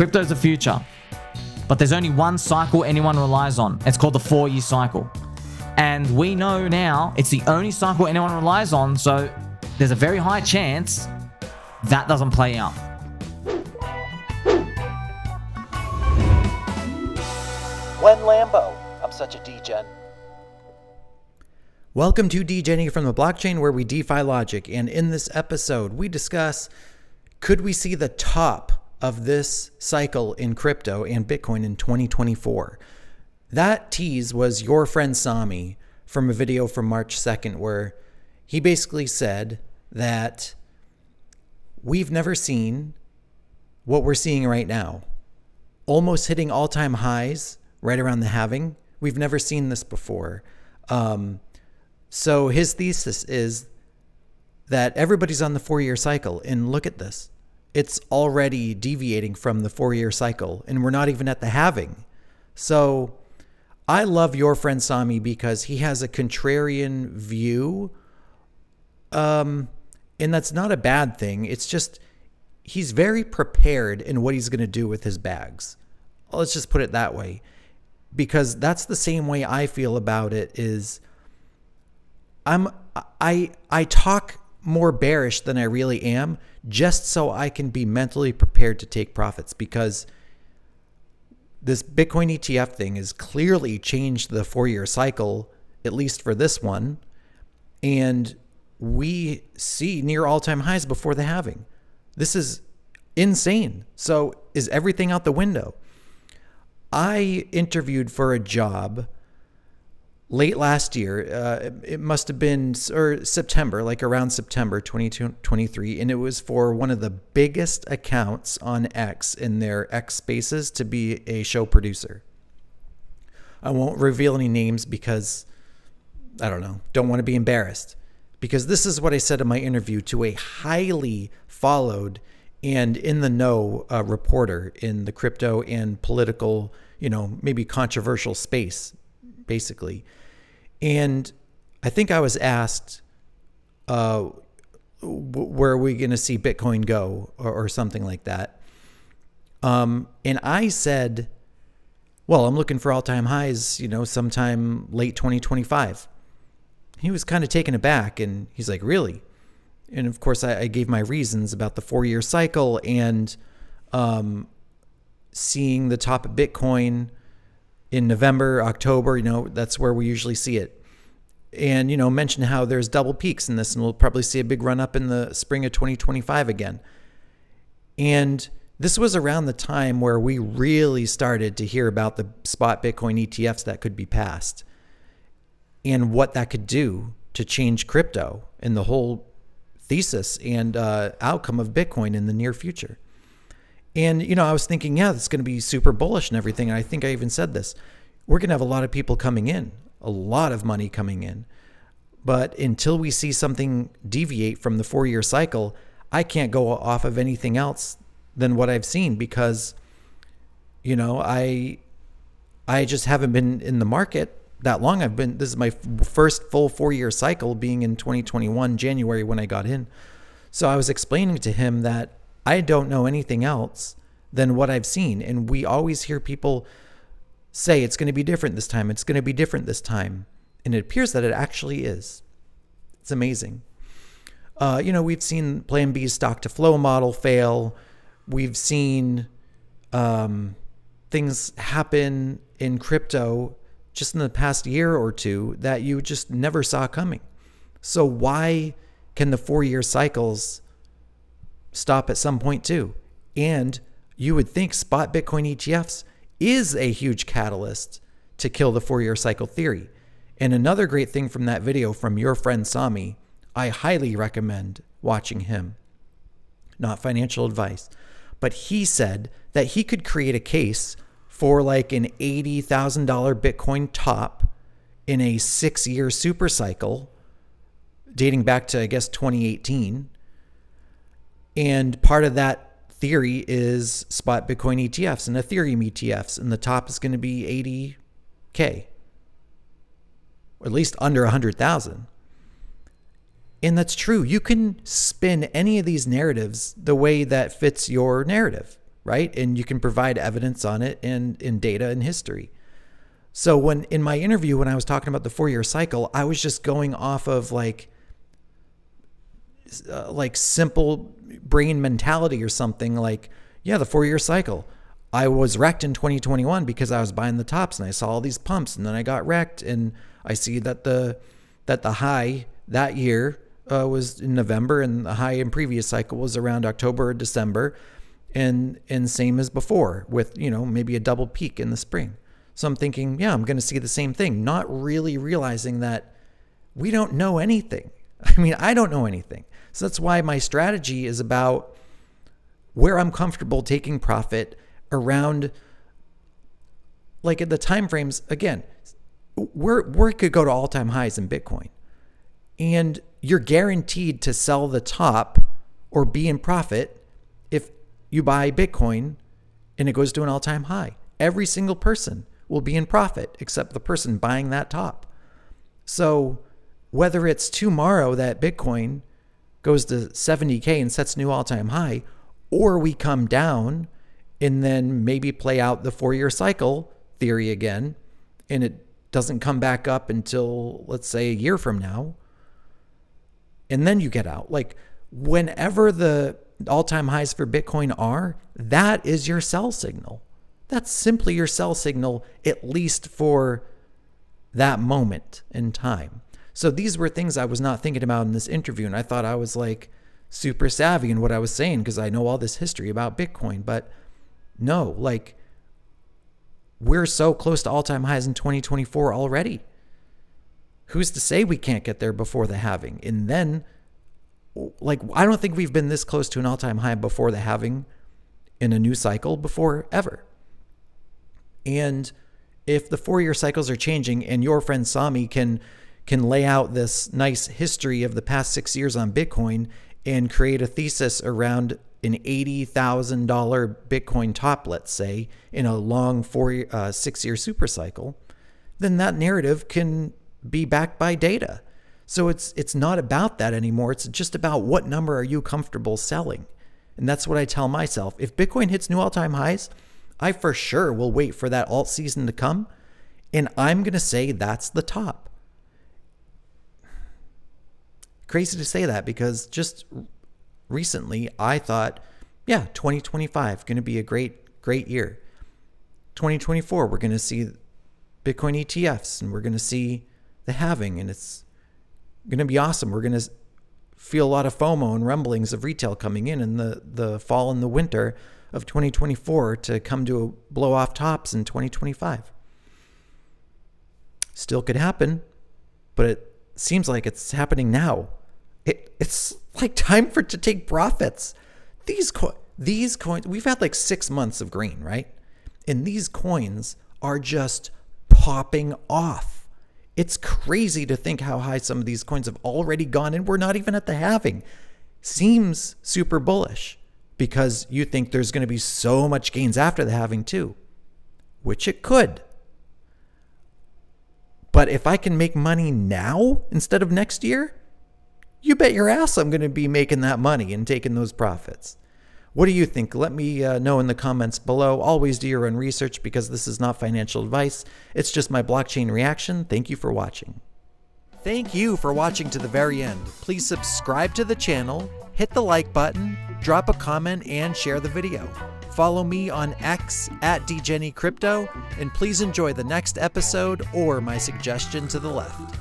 Crypto's the future. But there's only one cycle anyone relies on. It's called the 4-year cycle. And we know now it's the only cycle anyone relies on, so there's a very high chance that doesn't play out. When Lambo, I'm such a degen. Welcome to Degenny from the blockchain, where we DeFi logic. And in this episode, we discuss, could we see the top of this cycle in crypto and Bitcoin in 2024? That tease was your friend Sami from a video from March 2nd, where he basically said that we've never seen what we're seeing right now, almost hitting all-time highs right around the halving. We've never seen this before. So his thesis is that everybody's on the 4-year cycle, and look at this. It's already deviating from the 4-year cycle, and we're not even at the halving. So I love your friend Sami because he has a contrarian view. And that's not a bad thing. It's just he's very prepared in what he's going to do with his bags. Let's just put it that way. Because that's the same way I feel about it is I talk more bearish than I really am, just so I can be mentally prepared to take profits, because this Bitcoin ETF thing has clearly changed the 4-year cycle, at least for this one. And we see near all-time highs before the halving. This is insane. So is everything out the window? I interviewed for a job late last year. It must have been September, like around September 2023. And it was for one of the biggest accounts on X in their X spaces to be a show producer. I won't reveal any names because I don't want to be embarrassed. Because this is what I said in my interview to a highly followed and in the know reporter in the crypto and political, maybe controversial space, basically. And I think I was asked, where are we going to see Bitcoin go, or something like that. And I said, well, I'm looking for all-time highs, sometime late 2025. He was kind of taken aback, and he's like, really? And of course, I gave my reasons about the 4-year cycle and seeing the top of Bitcoin in November, October, that's where we usually see it. And, mention how there's double peaks in this, and we'll probably see a big run up in the spring of 2025 again. And this was around the time where we really started to hear about the spot Bitcoin ETFs that could be passed and what that could do to change crypto and the whole thesis and outcome of Bitcoin in the near future. And, I was thinking, yeah, it's going to be super bullish and everything. And I think I even said this. We're going to have a lot of people coming in, a lot of money coming in. But until we see something deviate from the 4-year cycle, I can't go off of anything else than what I've seen because, I just haven't been in the market that long. This is my first full 4-year cycle, being in 2021, January, when I got in. So I was explaining to him that I don't know anything else than what I've seen. And we always hear people say it's going to be different this time. It's going to be different this time. And it appears that it actually is. It's amazing. We've seen Plan B's stock to flow model fail. We've seen things happen in crypto just in the past year or two that you just never saw coming. So why can the 4-year cycles stop at some point too? And you would think spot Bitcoin ETFs is a huge catalyst to kill the 4-year cycle theory. And another great thing from that video from your friend Sami, I highly recommend watching him. Not financial advice, but he said that he could create a case for like an $80,000 Bitcoin top in a 6-year super cycle dating back to, I guess, 2018. And part of that theory is spot Bitcoin ETFs and Ethereum ETFs. And the top is going to be 80K, or at least under 100,000. And that's true. You can spin any of these narratives the way that fits your narrative. right? And you can provide evidence on it and in data and history. So when in my interview, when I was talking about the 4-year cycle, I was just going off of like simple brain mentality or something like, yeah, the 4-year cycle. I was wrecked in 2021 because I was buying the tops and I saw all these pumps, and then I got wrecked, and I see that the high that year was in November, and the high in previous cycle was around October or December, and same as before with, you know, maybe a double peak in the spring. So I'm thinking, yeah, I'm going to see the same thing, not really realizing that we don't know anything. I mean, I don't know anything. So that's why my strategy is about where I'm comfortable taking profit around, like at the time frames. Again, we could go to all-time highs in Bitcoin, and you're guaranteed to sell the top or be in profit if you buy Bitcoin and it goes to an all-time high. Every single person will be in profit except the person buying that top. So whether it's tomorrow that Bitcoin goes to 70K and sets new all-time high, or we come down and then maybe play out the 4-year cycle theory again, and it doesn't come back up until, let's say, a year from now, and then you get out. Like, whenever the all-time highs for Bitcoin are, that is your sell signal. That's simply your sell signal, at least for that moment in time. So these were things I was not thinking about in this interview, and I thought I was like super savvy in what I was saying because I know all this history about Bitcoin. But no, like, we're so close to all-time highs in 2024 already. Who's to say we can't get there before the halving? And then, like, I don't think we've been this close to an all-time high before the halving in a new cycle before ever. And if the 4-year cycles are changing, and your friend Sami can lay out this nice history of the past 6 years on Bitcoin and create a thesis around an $80,000 Bitcoin top, let's say, in a long 6-year super cycle, then that narrative can be backed by data. So it's not about that anymore. It's just about what number are you comfortable selling. And that's what I tell myself. If Bitcoin hits new all-time highs, I for sure will wait for that alt season to come, and I'm going to say that's the top. Crazy to say that because just recently I thought, yeah, 2025 going to be a great year. 2024 we're going to see Bitcoin ETFs, and we're going to see the halving, and it's going to be awesome. We're going to feel a lot of FOMO and rumblings of retail coming in the fall and the winter of 2024 to come to a blow off tops in 2025. Still could happen, but it seems like it's happening now. It's like time to take profits. These coins, we've had like 6 months of green, right? And these coins are just popping off. It's crazy to think how high some of these coins have already gone, and we're not even at the halving. Seems super bullish because you think there's going to be so much gains after the halving too, which it could. But if I can make money now instead of next year, you bet your ass I'm going to be making that money and taking those profits. What do you think? Let me know in the comments below. Always do your own research because this is not financial advice. It's just my blockchain reaction. Thank you for watching. Thank you for watching to the very end. Please subscribe to the channel, hit the like button, drop a comment, and share the video. Follow me on X at Degenny Crypto, and please enjoy the next episode or my suggestion to the left.